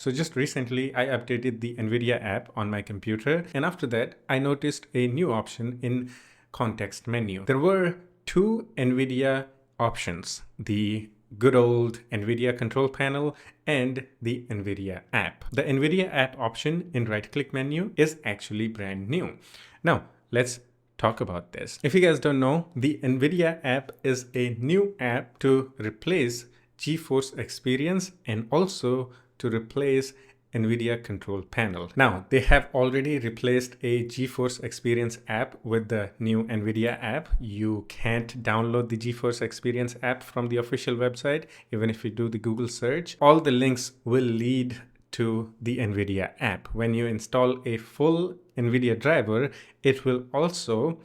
So just recently, I updated the Nvidia app on my computer, and after that, I noticed a new option in context menu. There were two Nvidia options, the good old Nvidia control panel and the Nvidia app. The Nvidia app option in right-click menu is actually brand new. Now, let's talk about this. If you guys don't know, the Nvidia app is a new app to replace GeForce Experience and also to replace Nvidia control panel. Now, they have already replaced a GeForce Experience app with the new Nvidia app. You can't download the GeForce Experience app from the official website, even if you do the Google search. All the links will lead to the Nvidia app. When you install a full Nvidia driver, it will also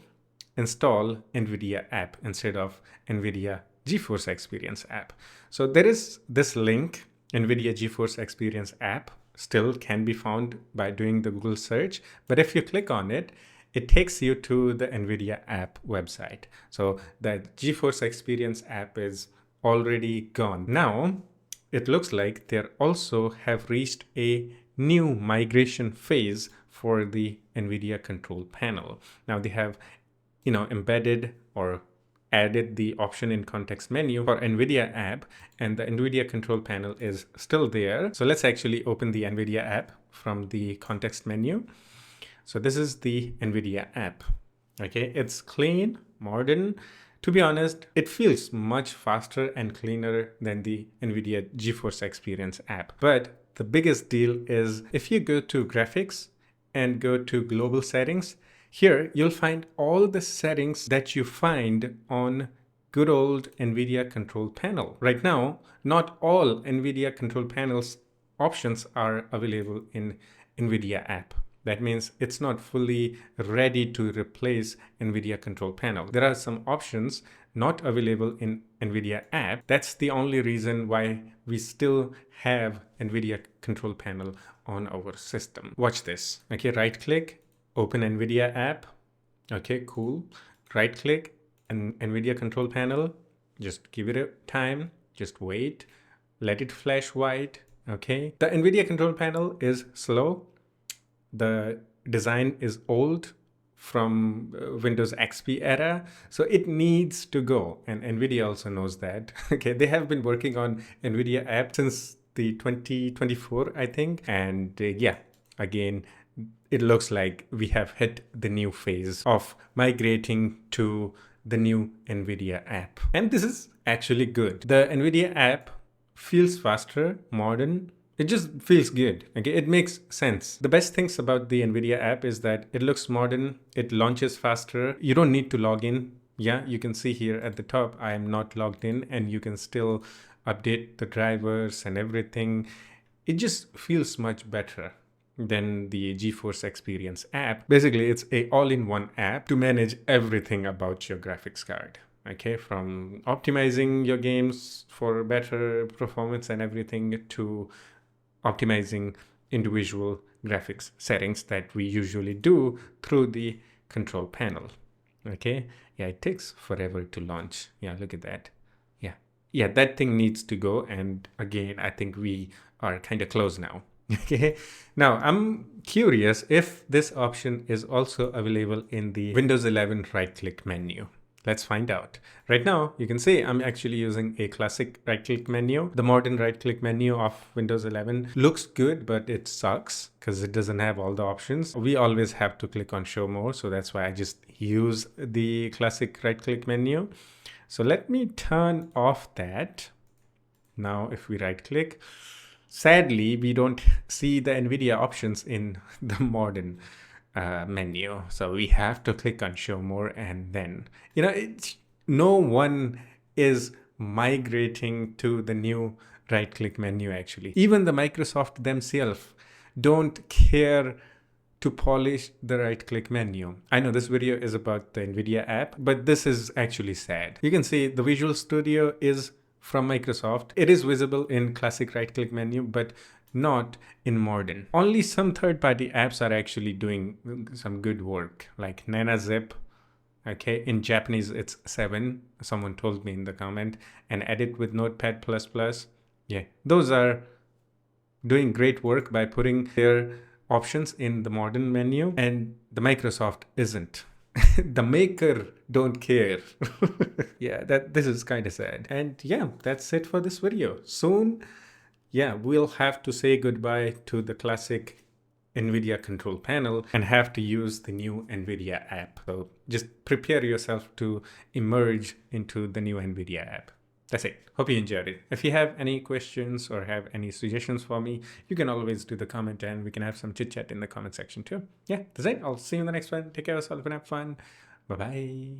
install Nvidia app instead of Nvidia GeForce Experience app. So there is this link, Nvidia GeForce Experience app, still can be found by doing the Google search. But if you click on it, it takes you to the Nvidia app website. So the GeForce Experience app is already gone. Now, it looks like they also have reached a new migration phase for the Nvidia control panel. Now they have, embedded or added the option in context menu for Nvidia app, and the Nvidia control panel is still there. So let's actually open the Nvidia app from the context menu. So this is the Nvidia app. Okay, it's clean, modern. To be honest, it feels much faster and cleaner than the Nvidia GeForce Experience app. But the biggest deal is if you go to graphics and go to global settings, here you'll find all the settings that you find on good old Nvidia control panel. Right now, not all Nvidia control panels options are available in Nvidia app. That means it's not fully ready to replace Nvidia control panel. There are some options not available in Nvidia app. That's the only reason why we still have Nvidia control panel on our system. Watch this. Okay, right click, open Nvidia app. Okay, cool. Right click and Nvidia control panel. Just give it a time. Just wait. Let it flash white. Okay. The Nvidia control panel is slow. The design is old from Windows XP era, so it needs to go, and Nvidia also knows that. Okay, they have been working on Nvidia app since the 2024, I think, and yeah, again, it looks like we have hit the new phase of migrating to the new Nvidia app, and this is actually good. The Nvidia app feels faster, modern. It just feels good. Okay, it makes sense. The best things about the Nvidia app is that it looks modern, it launches faster. You don't need to log in. Yeah, you can see here at the top, I am not logged in, and you can still update the drivers and everything. It just feels much better than the GeForce Experience app. Basically, it's a all-in-one app to manage everything about your graphics card. Okay, from optimizing your games for better performance and everything to optimizing individual graphics settings that we usually do through the control panel. Okay, yeah, it takes forever to launch. Yeah, look at that. Yeah, that thing needs to go, and again, I think we are kind of close now. Okay, now I'm curious if this option is also available in the Windows 11 right-click menu. Let's find out. Right now, you can see I'm actually using a classic right-click menu. The modern right-click menu of Windows 11 looks good, but it sucks because it doesn't have all the options. We always have to click on Show More, so that's why I just use the classic right-click menu. So let me turn off that. Now, if we right-click, sadly, we don't see the Nvidia options in the modern menu, so we have to click on Show More, and then no one is migrating to the new right-click menu. Actually, even the Microsoft themselves don't care to polish the right-click menu. I know this video is about the Nvidia app, but this is actually sad. You can see the Visual Studio is from Microsoft. It is visible in classic right-click menu, but not in modern. Only some third-party apps are actually doing some good work, like NanaZip. Okay, in Japanese it's 7. Someone told me in the comment, and Edit with Notepad++. Yeah, those are doing great work by putting their options in the modern menu, and the Microsoft isn't. The maker don't care. Yeah, this is kind of sad. And yeah, that's it for this video. Soon, yeah, we'll have to say goodbye to the classic Nvidia control panel and have to use the new Nvidia app. So just prepare yourself to emerge into the new Nvidia app. That's it. Hope you enjoyed it. If you have any questions or have any suggestions for me, you can always do the comment and we can have some chit chat in the comment section too. Yeah, that's it. I'll see you in the next one. Take care of yourself and have fun. Bye-bye.